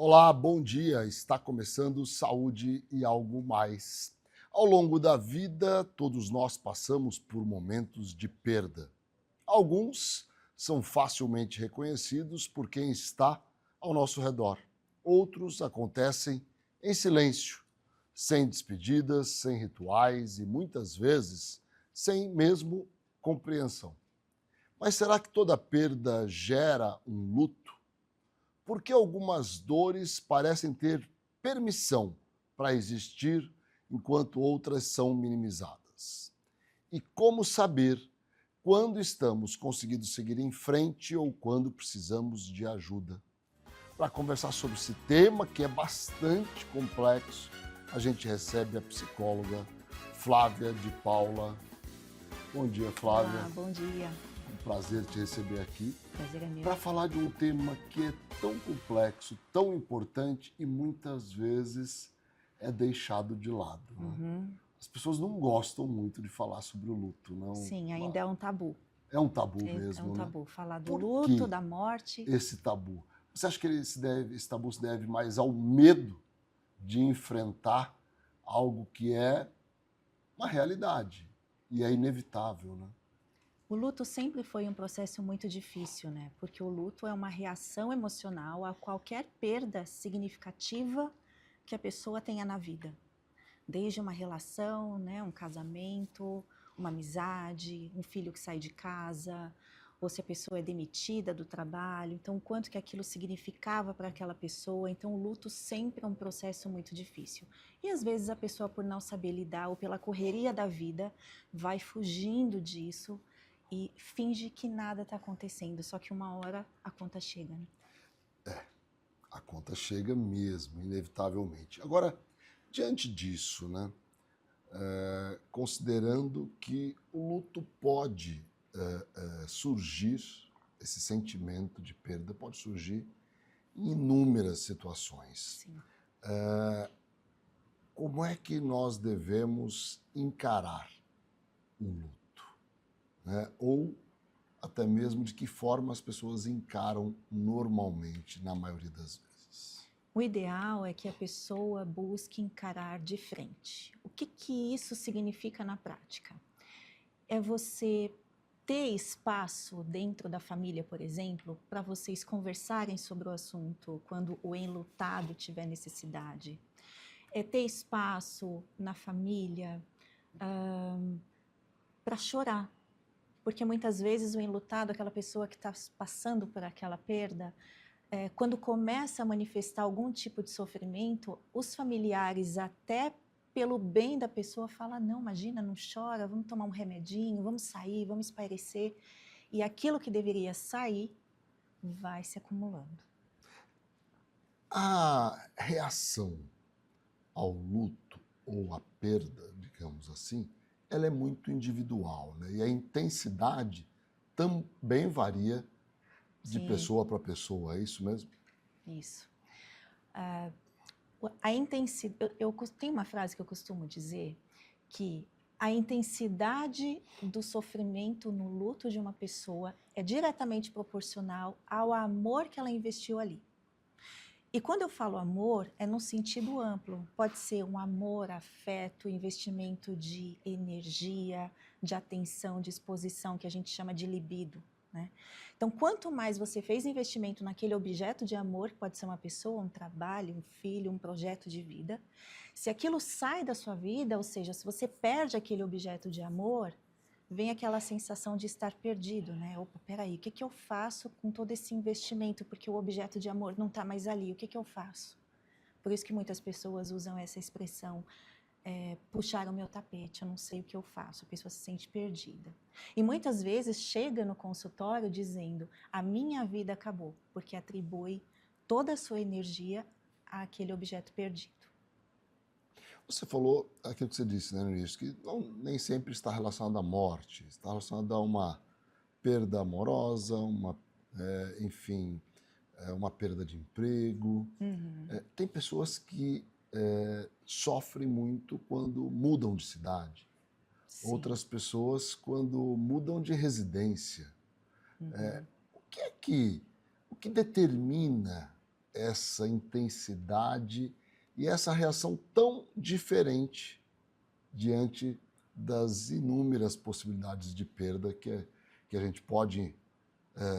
Olá, bom dia. Está começando Saúde e Algo Mais. Ao longo da vida, todos nós passamos por momentos de perda. Alguns são facilmente reconhecidos por quem está ao nosso redor. Outros acontecem em silêncio, sem despedidas, sem rituais e muitas vezes sem mesmo compreensão. Mas será que toda perda gera um luto? Porque algumas dores parecem ter permissão para existir, enquanto outras são minimizadas. E como saber quando estamos conseguindo seguir em frente ou quando precisamos de ajuda? Para conversar sobre esse tema, que é bastante complexo, a gente recebe a psicóloga Flávia de Paula. Bom dia, Flávia. Olá, bom dia. Um prazer te receber aqui. Prazer é meu. Para falar de um tema que é tão complexo, tão importante e muitas vezes é deixado de lado. Né? As pessoas não gostam muito de falar sobre o luto, não? Sim, ainda é um tabu. É um tabu É mesmo, um né? tabu. Falar do Por luto, que da morte. esse tabu? Você acha que esse tabu se deve mais ao medo de enfrentar algo que é uma realidade e é inevitável, né? O luto sempre foi um processo muito difícil, né? Porque o luto é uma reação emocional a qualquer perda significativa que a pessoa tenha na vida. Desde uma relação, né, um casamento, uma amizade, um filho que sai de casa, ou se a pessoa é demitida do trabalho, então o quanto que aquilo significava para aquela pessoa. Então o luto sempre é um processo muito difícil. E às vezes a pessoa, por não saber lidar ou pela correria da vida, vai fugindo disso e finge que nada está acontecendo, só que uma hora a conta chega, né? A conta chega mesmo, inevitavelmente. Agora, diante disso, né, considerando que o luto pode surgir, esse sentimento de perda pode surgir em inúmeras situações. Sim. Como é que nós devemos encarar o luto? Né? Ou até mesmo de que forma as pessoas encaram normalmente, na maioria das vezes? O ideal é que a pessoa busque encarar de frente. O que isso significa na prática? É você ter espaço dentro da família, por exemplo, para vocês conversarem sobre o assunto quando o enlutado tiver necessidade. É ter espaço na família para chorar. Porque muitas vezes o enlutado, aquela pessoa que está passando por aquela perda, quando começa a manifestar algum tipo de sofrimento, os familiares, até pelo bem da pessoa, falam: não, imagina, não chora, vamos tomar um remedinho, vamos sair, vamos espairecer. E aquilo que deveria sair vai se acumulando. A reação ao luto ou à perda, digamos assim, ela é muito individual, né? E a intensidade também varia de Sim, pessoa para pessoa, é isso mesmo? isso. A intensidade, tem uma frase que eu costumo dizer que a intensidade do sofrimento no luto de uma pessoa é diretamente proporcional ao amor que ela investiu ali. E quando eu falo amor, é no sentido amplo. Pode ser um amor, afeto, investimento de energia, de atenção, de exposição, que a gente chama de libido, né? Então, quanto mais você fez investimento naquele objeto de amor, que pode ser uma pessoa, um trabalho, um filho, um projeto de vida, se aquilo sai da sua vida, ou seja, se você perde aquele objeto de amor, vem aquela sensação de estar perdido, né? Opa, peraí, o que eu faço com todo esse investimento? Porque o objeto de amor não está mais ali, o que eu faço? Por isso que muitas pessoas usam essa expressão, puxar o meu tapete, eu não sei o que eu faço, a pessoa se sente perdida. E muitas vezes chega no consultório dizendo: a minha vida acabou, porque atribui toda a sua energia àquele objeto perdido. Você falou aquilo que você disse, né, no início, que nem sempre está relacionado à morte, está relacionado a uma perda amorosa, enfim, uma perda de emprego. Tem pessoas que sofrem muito quando mudam de cidade, Sim. outras pessoas quando mudam de residência. O que determina essa intensidade e essa reação tão diferente diante das inúmeras possibilidades de perda que a gente pode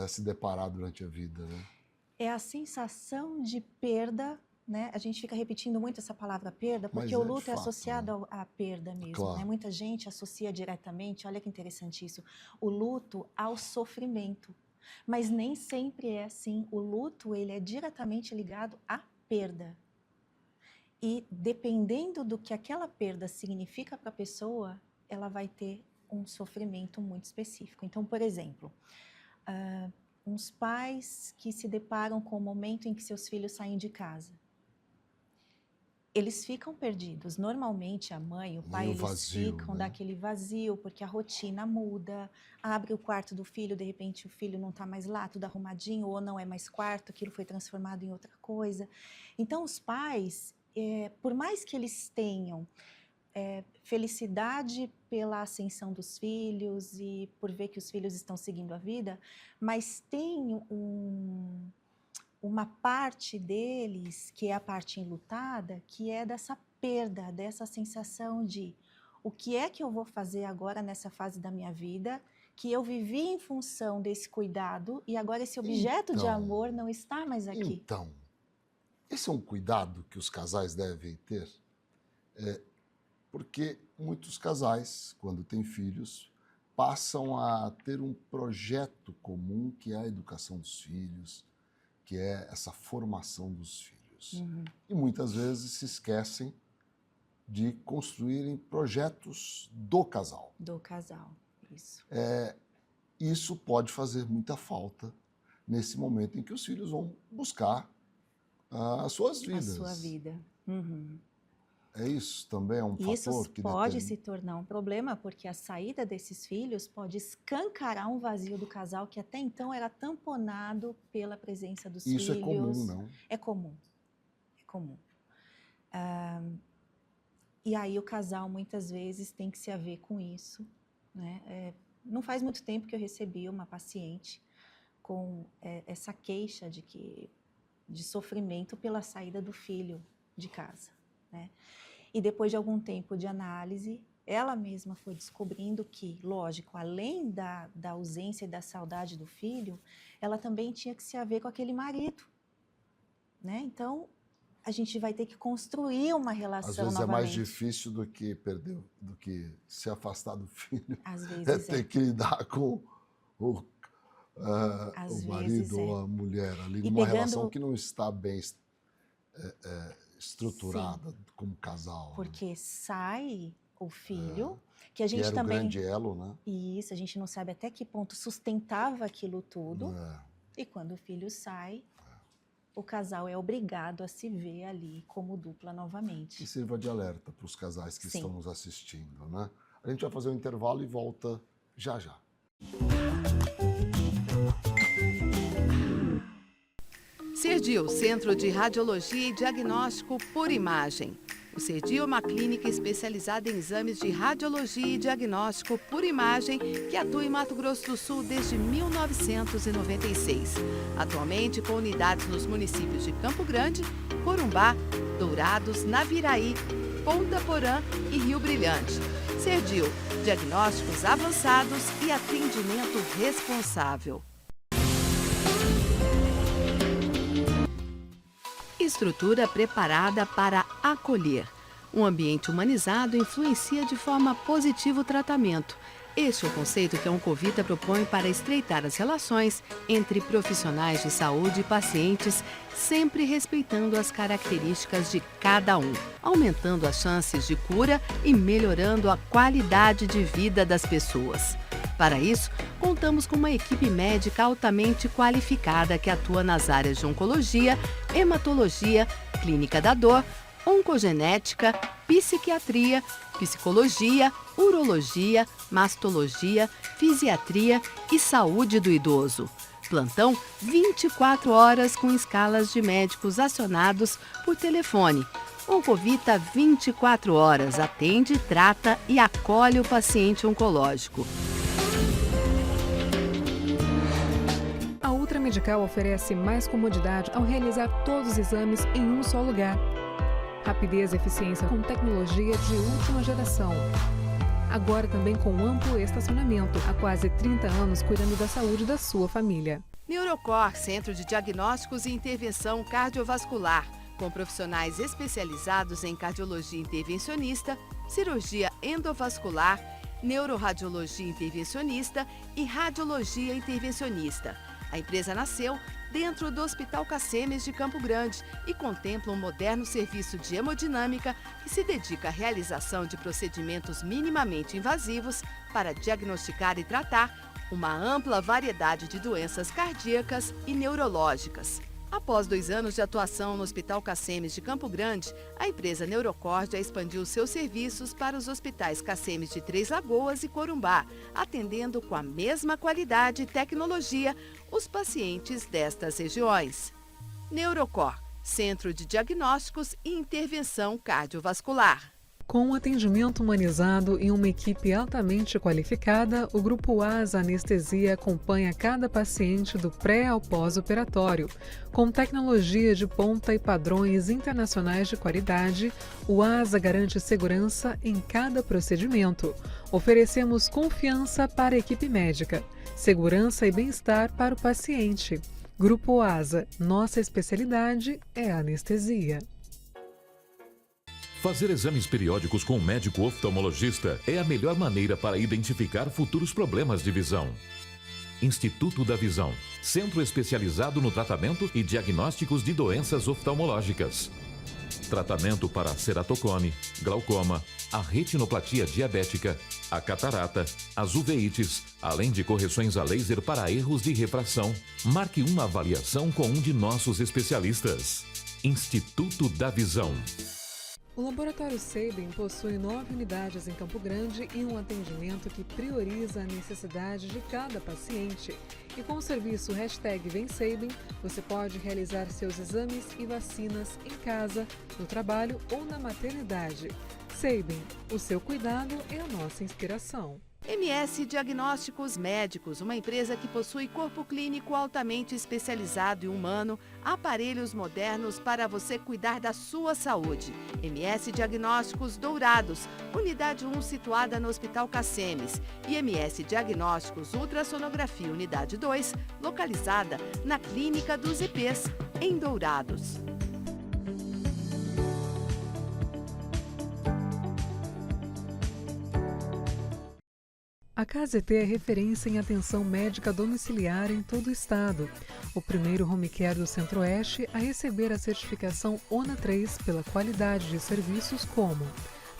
se deparar durante a vida, né? É a sensação de perda, né? A gente fica repetindo muito essa palavra perda, porque o luto é associado à perda mesmo, claro, né? Muita gente associa diretamente, olha que interessante isso, o luto ao sofrimento. Mas nem sempre é assim. O luto, ele é diretamente ligado à perda. E dependendo do que aquela perda significa para a pessoa, ela vai ter um sofrimento muito específico. Então, por exemplo, uns pais que se deparam com o momento em que seus filhos saem de casa. Eles ficam perdidos. Normalmente, a mãe, o pai, eles ficam daquele vazio, porque a rotina muda, abre o quarto do filho, de repente o filho não está mais lá, tudo arrumadinho, ou não é mais quarto, aquilo foi transformado em outra coisa. Então, os pais, por mais que eles tenham felicidade pela ascensão dos filhos e por ver que os filhos estão seguindo a vida, mas tem uma parte deles, que é a parte enlutada, que é dessa perda, dessa sensação de o que é que eu vou fazer agora nessa fase da minha vida, que eu vivi em função desse cuidado e agora esse objeto de amor não está mais aqui. Então, esse é um cuidado que os casais devem ter, porque muitos casais, quando têm filhos, passam a ter um projeto comum que é a educação dos filhos, que é essa formação dos filhos. Uhum. E muitas vezes se esquecem de construírem projetos do casal. Do casal, isso. Isso pode fazer muita falta nesse momento em que os filhos vão buscar as suas vidas. A sua vida. Uhum. Isso também é um fator que isso pode se tornar um problema, porque a saída desses filhos pode escancarar um vazio do casal que até então era tamponado pela presença dos filhos. Isso é comum, não? É comum, é comum. E aí o casal muitas vezes tem que se haver com isso, né? Não faz muito tempo que eu recebi uma paciente com essa queixa de sofrimento pela saída do filho de casa, né? E depois de algum tempo de análise, ela mesma foi descobrindo que, lógico, além da ausência e da saudade do filho, ela também tinha que se haver com aquele marido, né? Então, a gente vai ter que construir uma relação novamente. Às vezes novamente. é mais difícil do que perder, do que se afastar do filho. Às vezes ter que lidar com o marido vezes ou a mulher ali, numa relação que não está bem estruturada. Sim, como casal. Porque, né, sai o filho, que a gente era também... o grande elo, né? Isso, a gente não sabe até que ponto sustentava aquilo tudo. E quando o filho sai, o casal é obrigado a se ver ali como dupla novamente. E sirva de alerta para os casais que estão nos assistindo, né? A gente vai fazer um intervalo e volta já já. CERDIL, Centro de Radiologia e Diagnóstico por Imagem. O CERDIL é uma clínica especializada em exames de radiologia e diagnóstico por imagem que atua em Mato Grosso do Sul desde 1996. Atualmente com unidades nos municípios de Campo Grande, Corumbá, Dourados, Naviraí, Ponta Porã e Rio Brilhante. CERDIL, diagnósticos avançados e atendimento responsável. Estrutura preparada para acolher. Um ambiente humanizado influencia de forma positiva o tratamento. Este é o conceito que a Oncovita propõe para estreitar as relações entre profissionais de saúde e pacientes, sempre respeitando as características de cada um, aumentando as chances de cura e melhorando a qualidade de vida das pessoas. Para isso, contamos com uma equipe médica altamente qualificada que atua nas áreas de oncologia, hematologia, clínica da dor, oncogenética, psiquiatria, psicologia, urologia, mastologia, fisiatria e saúde do idoso. Plantão 24 horas com escalas de médicos acionados por telefone. Oncovita 24 horas atende, trata e acolhe o paciente oncológico. Medical oferece mais comodidade ao realizar todos os exames em um só lugar. Rapidez e eficiência com tecnologia de última geração. Agora também com amplo estacionamento, há quase 30 anos cuidando da saúde da sua família. Neurocor, Centro de Diagnósticos e Intervenção Cardiovascular, com profissionais especializados em cardiologia intervencionista, cirurgia endovascular, neuroradiologia intervencionista e radiologia intervencionista. A empresa nasceu dentro do Hospital Cacemes de Campo Grande e contempla um moderno serviço de hemodinâmica que se dedica à realização de procedimentos minimamente invasivos para diagnosticar e tratar uma ampla variedade de doenças cardíacas e neurológicas. Após 2 anos de atuação no Hospital Cacemes de Campo Grande, a empresa Neurocor já expandiu seus serviços para os hospitais Cacemes de Três Lagoas e Corumbá, atendendo com a mesma qualidade e tecnologia os pacientes destas regiões. Neurocor, Centro de Diagnósticos e Intervenção Cardiovascular. Com um atendimento humanizado e uma equipe altamente qualificada, o Grupo ASA Anestesia acompanha cada paciente do pré ao pós-operatório. Com tecnologia de ponta e padrões internacionais de qualidade, o ASA garante segurança em cada procedimento. Oferecemos confiança para a equipe médica, segurança e bem-estar para o paciente. Grupo ASA, nossa especialidade é a anestesia. Fazer exames periódicos com um médico oftalmologista é a melhor maneira para identificar futuros problemas de visão. Instituto da Visão, centro especializado no tratamento e diagnósticos de doenças oftalmológicas. Tratamento para ceratocone, glaucoma, a retinoplatia diabética, a catarata, as uveites, além de correções a laser para erros de refração. Marque uma avaliação com um de nossos especialistas. Instituto da Visão. O Laboratório Sabin possui 9 unidades em Campo Grande e um atendimento que prioriza a necessidade de cada paciente. E com o serviço #VemSabin, você pode realizar seus exames e vacinas em casa, no trabalho ou na maternidade. Sabin, o seu cuidado é a nossa inspiração. MS Diagnósticos Médicos, uma empresa que possui corpo clínico altamente especializado e humano, aparelhos modernos para você cuidar da sua saúde. MS Diagnósticos Dourados, unidade 1 situada no Hospital Cacemes. E MS Diagnósticos Ultrassonografia, unidade 2, localizada na Clínica dos IPs, em Dourados. A KZT é referência em atenção médica domiciliar em todo o estado. O primeiro home care do Centro-Oeste a receber a certificação ONA 3 pela qualidade de serviços como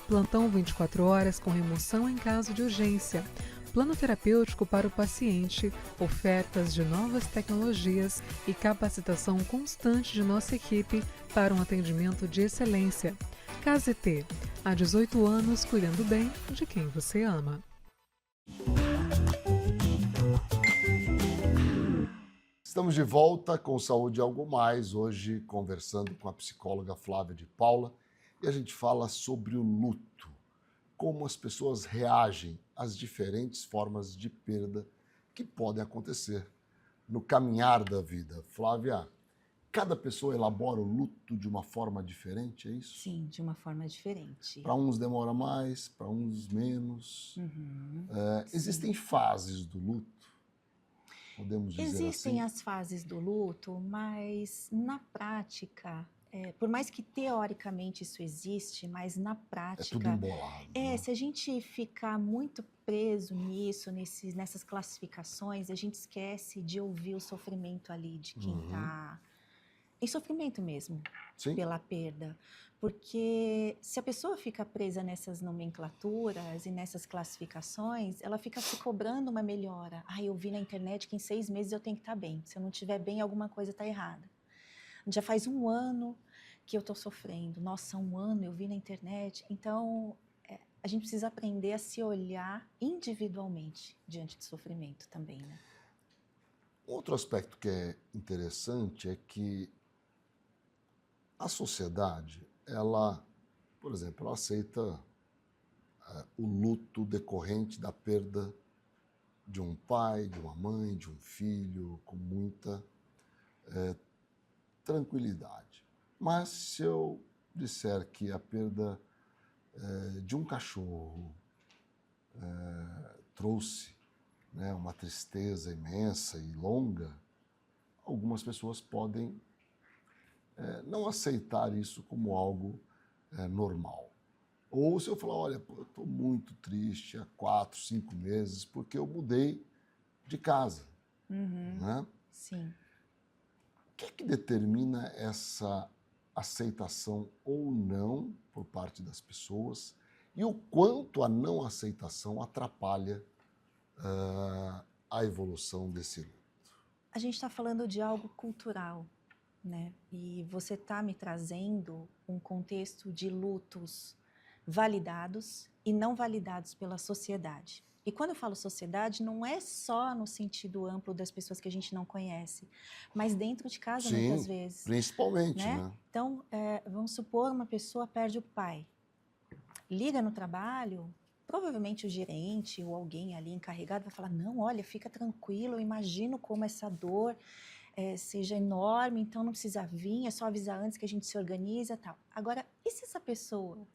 plantão 24 horas com remoção em caso de urgência, plano terapêutico para o paciente, ofertas de novas tecnologias e capacitação constante de nossa equipe para um atendimento de excelência. KZT, há 18 anos cuidando bem de quem você ama. Estamos de volta com Saúde e Algo Mais, hoje conversando com a psicóloga Flávia de Paula, e a gente fala sobre o luto, como as pessoas reagem às diferentes formas de perda que podem acontecer no caminhar da vida. Flávia, cada pessoa elabora o luto de uma forma diferente, é isso? Sim, de uma forma diferente. Para uns demora mais, para uns menos. Existem fases do luto? Podemos dizer Existem assim? as fases do luto, mas na prática, por mais que teoricamente isso existe, mas na É tudo prática, embolado. Né? se a gente ficar muito preso nisso, nessas classificações, a gente esquece de ouvir o sofrimento ali de quem está em sofrimento mesmo, Sim? pela perda. Porque se a pessoa fica presa nessas nomenclaturas e nessas classificações, ela fica se cobrando uma melhora. Eu vi na internet que em 6 meses eu tenho que estar bem. Se eu não estiver bem, alguma coisa está errada. Já faz 1 ano que eu estou sofrendo. Nossa, 1 ano eu vi na internet. Então, a gente precisa aprender a se olhar individualmente diante do sofrimento também, né? Outro aspecto que é interessante é que a sociedade, ela, por exemplo, ela aceita o luto decorrente da perda de um pai, de uma mãe, de um filho, com muita tranquilidade. Mas se eu disser que a perda de um cachorro trouxe, né, uma tristeza imensa e longa, algumas pessoas podem não aceitar isso como algo normal. Ou se eu falar, olha, eu estou muito triste há 4, 5 meses porque eu mudei de casa. Né? Sim. O que é que determina essa aceitação ou não por parte das pessoas e o quanto a não aceitação atrapalha a evolução desse luto? A gente está falando de algo cultural, né? E você está me trazendo um contexto de lutos validados e não validados pela sociedade. E quando eu falo sociedade, não é só no sentido amplo das pessoas que a gente não conhece, mas dentro de casa, Sim, muitas vezes. Principalmente, Né? né? Então, vamos supor uma pessoa perde o pai. Liga no trabalho, provavelmente o gerente ou alguém ali encarregado vai falar, não, olha, fica tranquilo, eu imagino como essa dor seja enorme, então não precisa vir, é só avisar antes que a gente se organiza e tal. Agora, e se essa pessoa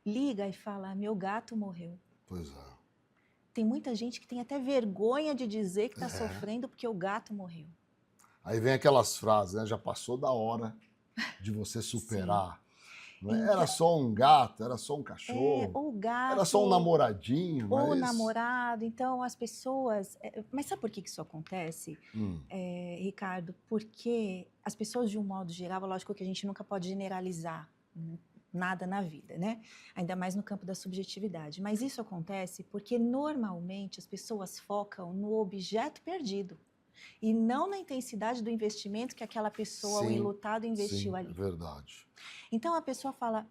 liga e fala, meu gato morreu? Pois é. Tem muita gente que tem até vergonha de dizer que está sofrendo porque o gato morreu. Aí vem aquelas frases, né? Já passou da hora de você superar. Não é? Era só um gato, era só um cachorro, ou gato, era só um namoradinho. ou mas... namorado. Então, as pessoas... Mas sabe por que isso acontece, Ricardo? Porque as pessoas, de um modo geral, lógico que a gente nunca pode generalizar nada na vida, né? Ainda mais no campo da subjetividade. Mas isso acontece porque, normalmente, as pessoas focam no objeto perdido e não na intensidade do investimento que aquela pessoa, o enlutado, investiu ali. É verdade. Então, a pessoa fala,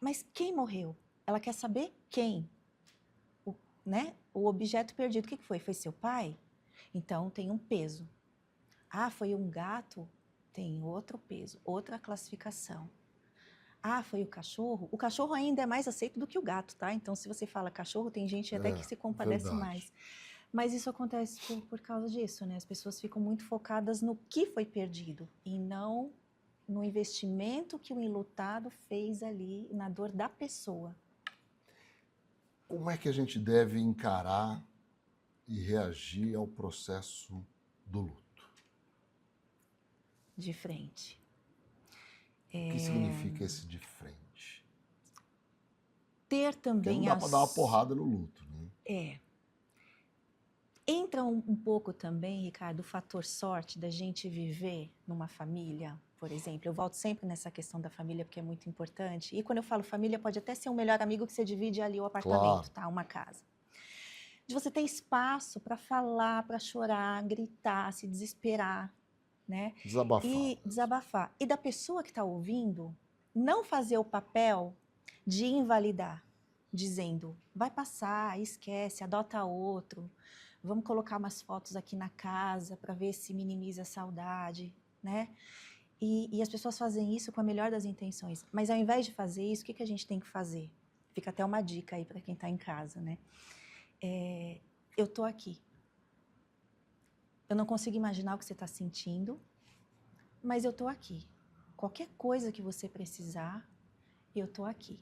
mas quem morreu? Ela quer saber quem, né? O objeto perdido, o que foi? Foi seu pai? Então, tem um peso. Ah, foi um gato? Tem outro peso, outra classificação. Ah, foi o cauchorro? O cachorro ainda é mais aceito do que o gato, tá? Então, se você fala cachorro, tem gente até que se compadece mais. Mas isso acontece por causa disso, né? As pessoas ficam muito focadas no que foi perdido e não no investimento que o enlutado fez ali na dor da pessoa. Como é que a gente deve encarar e reagir ao processo do luto? De frente. O que significa esse de frente? Ter também... Porque não dá para dar uma porrada no luto, né? Entra um pouco também, Ricardo, o fator sorte da gente viver numa família, por exemplo. Eu volto sempre nessa questão da família porque é muito importante. E quando eu falo família, pode até ser um melhor amigo que você divide ali o apartamento, tá? Uma casa. De você ter espaço para falar, para chorar, gritar, se desesperar, né? Desabafar. E desabafar. E da pessoa que está ouvindo, não fazer o papel de invalidar, dizendo, vai passar, esquece, adota outro, vamos colocar umas fotos aqui na casa para ver se minimiza a saudade, né? E as pessoas fazem isso com a melhor das intenções. Mas ao invés de fazer isso, o que a gente tem que fazer? Fica até uma dica aí para quem está em casa, né? Eu tô aqui. Eu não consigo imaginar o que você está sentindo, mas eu tô aqui. Qualquer coisa que você precisar, eu tô aqui.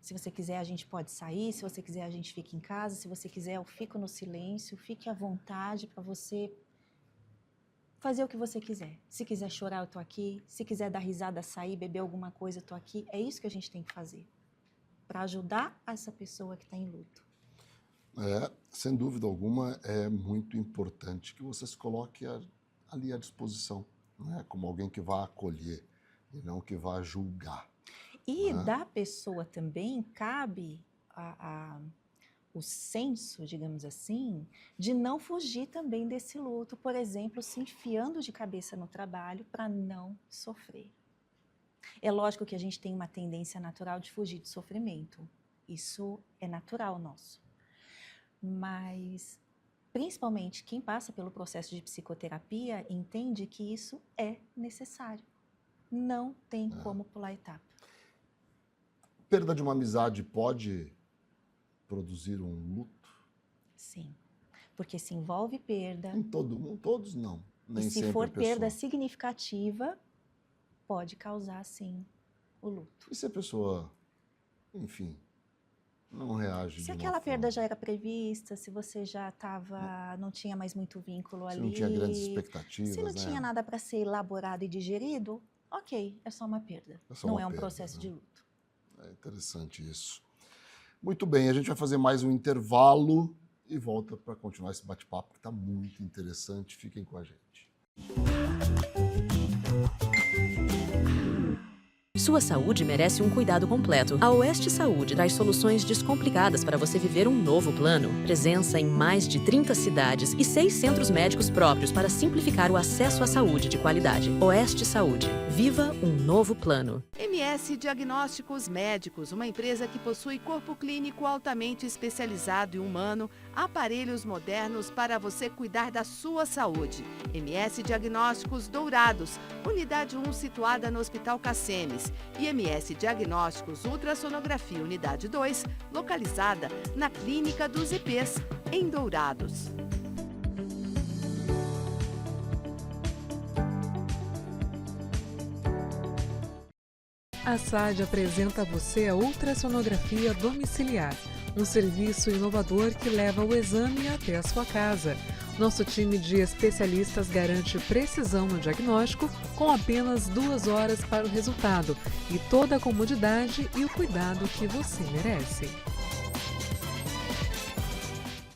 Se você quiser, a gente pode sair. Se você quiser, a gente fica em casa. Se você quiser, eu fico no silêncio. Fique à vontade para você fazer o que você quiser. Se quiser chorar, eu tô aqui. Se quiser dar risada, sair, beber alguma coisa, eu tô aqui. É isso que a gente tem que fazer para ajudar essa pessoa que está em luto. Sem dúvida alguma, é muito importante que você se coloque ali à disposição, né? Como alguém que vai acolher e não que vai julgar. E da pessoa também cabe o senso, digamos assim, de não fugir também desse luto, por exemplo, se enfiando de cabeça no trabalho para não sofrer. É lógico que a gente tem uma tendência natural de fugir do sofrimento. Isso é natural nosso. Mas, principalmente, quem passa pelo processo de psicoterapia entende que isso é necessário. Não tem como pular etapa. Perda de uma amizade pode produzir um luto? Sim, porque se envolve perda... Todos não. Nem E se sempre for a pessoa. perda significativa, pode causar, sim, o luto. E se a pessoa, enfim, não reage Se de uma aquela perda forma, já era prevista, se você já não tinha mais muito vínculo se ali, não tinha grandes se não expectativas, tinha né? nada para ser elaborado e digerido, ok, é só uma perda. É só Não uma é um perda, processo né? de luto. É interessante isso. Muito bem, a gente vai fazer mais um intervalo e volta para continuar esse bate-papo que está muito interessante. Fiquem com a gente. Sua saúde merece um cuidado completo. A Oeste Saúde traz soluções descomplicadas para você viver um novo plano. Presença em mais de 30 cidades e 6 centros médicos próprios para simplificar o acesso à saúde de qualidade. Oeste Saúde. Viva um novo plano. MS Diagnósticos Médicos, uma empresa que possui corpo clínico altamente especializado e humano, aparelhos modernos para você cuidar da sua saúde. MS Diagnósticos Dourados, unidade 1 situada no Hospital Cassemes. E MS Diagnósticos Ultrassonografia Unidade 2, localizada na Clínica dos IPs, em Dourados. A SAD apresenta a você a ultrassonografia domiciliar, um serviço inovador que leva o exame até a sua casa. Nosso time de especialistas garante precisão no diagnóstico com apenas 2 horas para o resultado e toda a comodidade e o cuidado que você merece.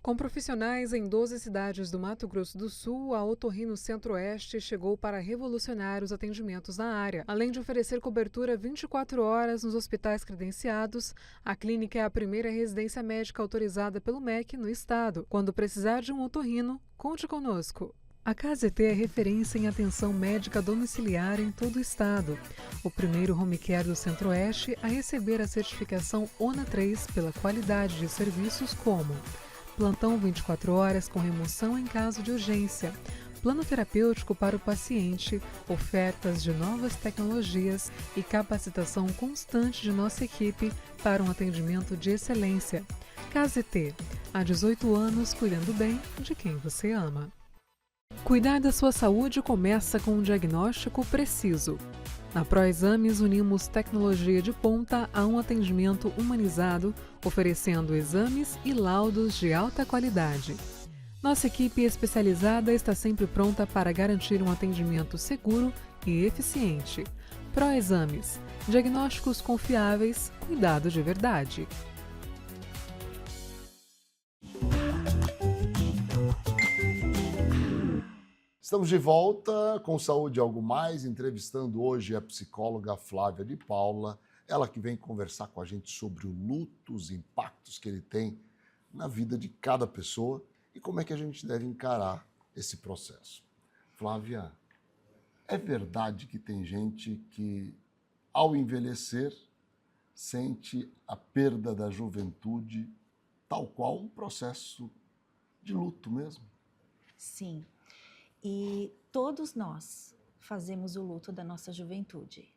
Com profissionais em 12 cidades do Mato Grosso do Sul, a Otorrino Centro-Oeste chegou para revolucionar os atendimentos na área. Além de oferecer cobertura 24 horas nos hospitais credenciados, a clínica é a primeira residência médica autorizada pelo MEC no estado. Quando precisar de um otorrino, conte conosco. A KZT é referência em atenção médica domiciliar em todo o estado. O primeiro home care do Centro-Oeste a receber a certificação ONA 3 pela qualidade de serviços como plantão 24 horas com remoção em caso de urgência, plano terapêutico para o paciente, ofertas de novas tecnologias e capacitação constante de nossa equipe para um atendimento de excelência. KZT, há 18 anos cuidando bem de quem você ama. Cuidar da sua saúde começa com um diagnóstico preciso. Na ProExames, unimos tecnologia de ponta a um atendimento humanizado, oferecendo exames e laudos de alta qualidade. Nossa equipe especializada está sempre pronta para garantir um atendimento seguro e eficiente. ProExames, diagnósticos confiáveis, cuidado de verdade. Estamos de volta com Saúde e Algo Mais, entrevistando hoje a psicóloga Flávia de Paula, ela que vem conversar com a gente sobre o luto, os impactos que ele tem na vida de cada pessoa e como é que a gente deve encarar esse processo. Flávia, é verdade que tem gente que, ao envelhecer, sente a perda da juventude, tal qual um processo de luto mesmo? Sim. E todos nós fazemos o luto da nossa juventude,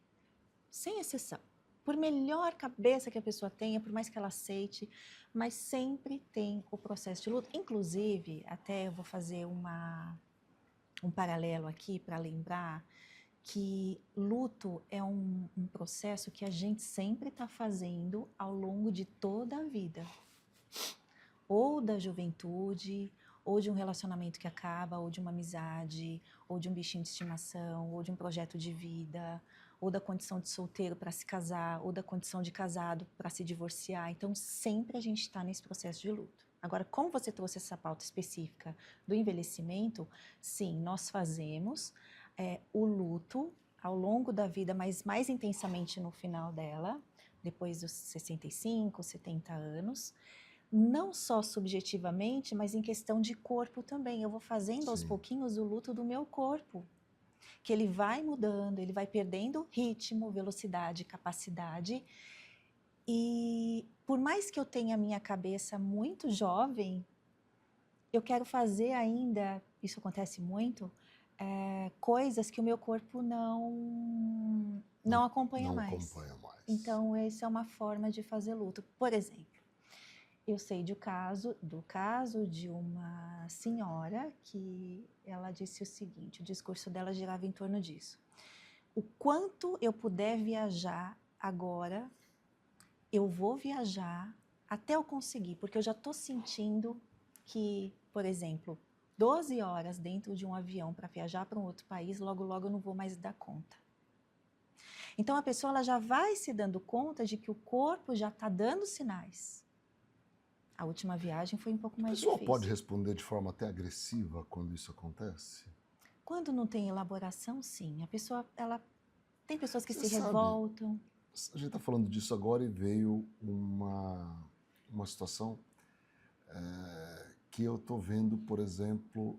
sem exceção. Por melhor cabeça que a pessoa tenha, por mais que ela aceite, mas sempre tem o processo de luto. Inclusive, até eu vou fazer um paralelo aqui para lembrar que luto é um processo que a gente sempre está fazendo ao longo de toda a vida. Ou da juventude, ou de um relacionamento que acaba, ou de uma amizade, ou de um bichinho de estimação, ou de um projeto de vida, ou da condição de solteiro para se casar, ou da condição de casado para se divorciar. Então, sempre a gente está nesse processo de luto. Agora, como você trouxe essa pauta específica do envelhecimento, sim, nós fazemos o luto ao longo da vida, mas mais intensamente no final dela, depois dos 65, 70 anos, não só subjetivamente, mas em questão de corpo também. Eu vou fazendo aos pouquinhos o luto do meu corpo, que ele vai mudando, ele vai perdendo ritmo, velocidade, capacidade. E por mais que eu tenha a minha cabeça muito jovem, eu quero fazer ainda, isso acontece muito, coisas que o meu corpo não acompanha mais. Não acompanha mais. Então, essa é uma forma de fazer luto. Por exemplo, Eu sei do caso de uma senhora que ela disse o seguinte, o discurso dela girava em torno disso. O quanto eu puder viajar agora, eu vou viajar até eu conseguir, porque eu já estou sentindo que, por exemplo, 12 horas dentro de um avião para viajar para um outro país, logo, logo eu não vou mais dar conta. Então, a pessoa ela já vai se dando conta de que o corpo já está dando sinais. A última viagem foi um pouco mais difícil. A pessoa pode responder de forma até agressiva quando isso acontece? Quando não tem elaboração, sim. A pessoa, tem pessoas que Você se sabe, revoltam. A gente está falando disso agora e veio uma situação que eu estou vendo, por exemplo,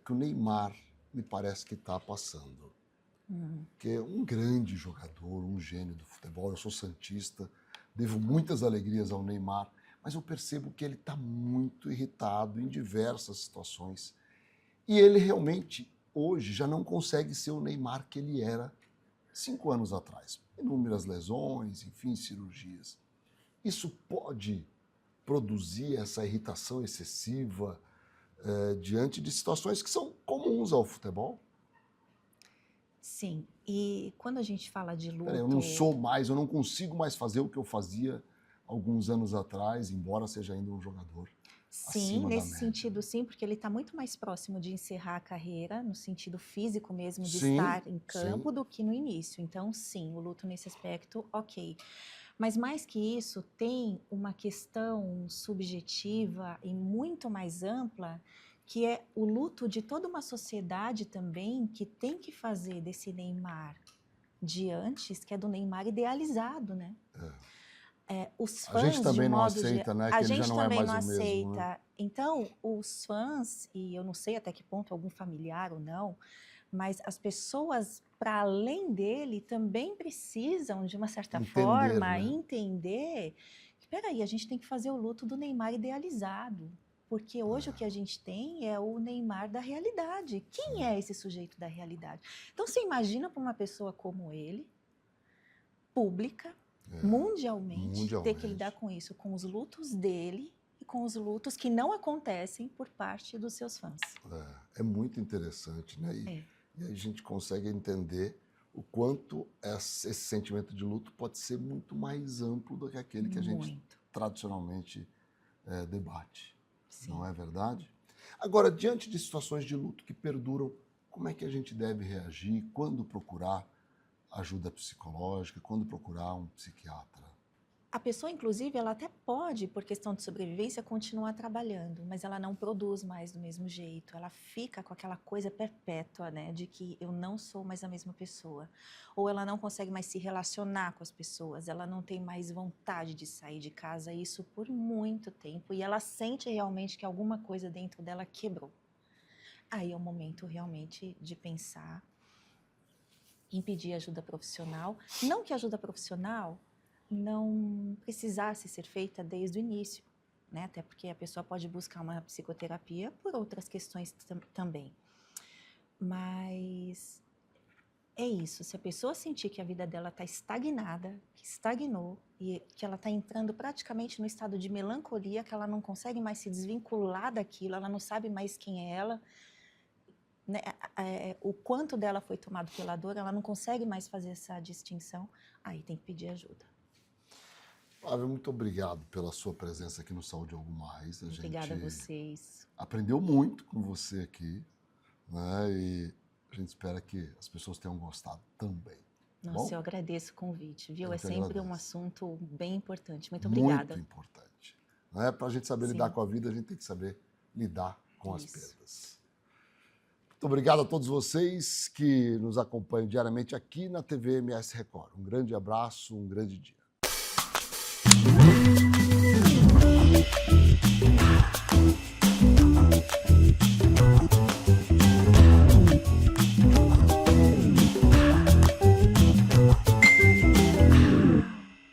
que o Neymar me parece que está passando. Que é um grande jogador, um gênio do futebol. Eu sou santista, devo muitas alegrias ao Neymar, mas eu percebo que ele está muito irritado em diversas situações. E ele realmente, hoje, já não consegue ser o Neymar que ele era 5 anos atrás. Inúmeras lesões, enfim, cirurgias. Isso pode produzir essa irritação excessiva diante de situações que são comuns ao futebol? Sim, e quando a gente fala de luto... Eu não consigo mais fazer o que eu fazia alguns anos atrás, embora seja ainda um jogador. Sim, nesse sentido sim, porque ele está muito mais próximo de encerrar a carreira, no sentido físico mesmo, de estar em campo, do que no início. Então, sim, o luto nesse aspecto, ok. Mas mais que isso, tem uma questão subjetiva e muito mais ampla, que é o luto de toda uma sociedade também, que tem que fazer desse Neymar de antes, que é do Neymar idealizado, né? Os fãs, a gente também não aceita, né? A gente também não aceita. Então, os fãs, e eu não sei até que ponto algum familiar ou não, mas as pessoas, para além dele, também precisam, de uma certa forma, entender que, peraí, a gente tem que fazer o luto do Neymar idealizado. Porque hoje o que a gente tem é o Neymar da realidade. Quem é esse sujeito da realidade? Então, você imagina para uma pessoa como ele, pública, mundialmente, ter que lidar com isso, com os lutos dele e com os lutos que não acontecem por parte dos seus fãs. É muito interessante, né? E a gente consegue entender o quanto esse sentimento de luto pode ser muito mais amplo do que aquele que a gente tradicionalmente debate. Sim. Não é verdade? Agora, diante de situações de luto que perduram, como é que a gente deve reagir? Quando procurar ajuda psicológica? Quando procurar um psiquiatra? A pessoa, inclusive, ela até pode, por questão de sobrevivência, continuar trabalhando, mas ela não produz mais do mesmo jeito. Ela fica com aquela coisa perpétua, né, de que eu não sou mais a mesma pessoa. Ou ela não consegue mais se relacionar com as pessoas, ela não tem mais vontade de sair de casa, isso por muito tempo, e ela sente realmente que alguma coisa dentro dela quebrou. Aí é o momento realmente de pensar em pedir ajuda profissional. Não que a ajuda profissional não precisasse ser feita desde o início, né? Até porque a pessoa pode buscar uma psicoterapia por outras questões também. Mas é isso, se a pessoa sentir que a vida dela está estagnada, que estagnou, e que ela está entrando praticamente no estado de melancolia, que ela não consegue mais se desvincular daquilo, ela não sabe mais quem é ela, né? O quanto dela foi tomado pela dor, ela não consegue mais fazer essa distinção, aí tem que pedir ajuda. Flávia, muito obrigado pela sua presença aqui no Saúde Algo Mais. Obrigada a vocês. Aprendeu muito com você aqui, né? E a gente espera que as pessoas tenham gostado também. Nossa, eu agradeço o convite, viu? É sempre um assunto bem importante. Muito obrigada. Muito importante. Para a gente saber lidar com a vida, a gente tem que saber lidar com as perdas. Muito obrigado a todos vocês que nos acompanham diariamente aqui na TV MS Record. Um grande abraço, um grande dia.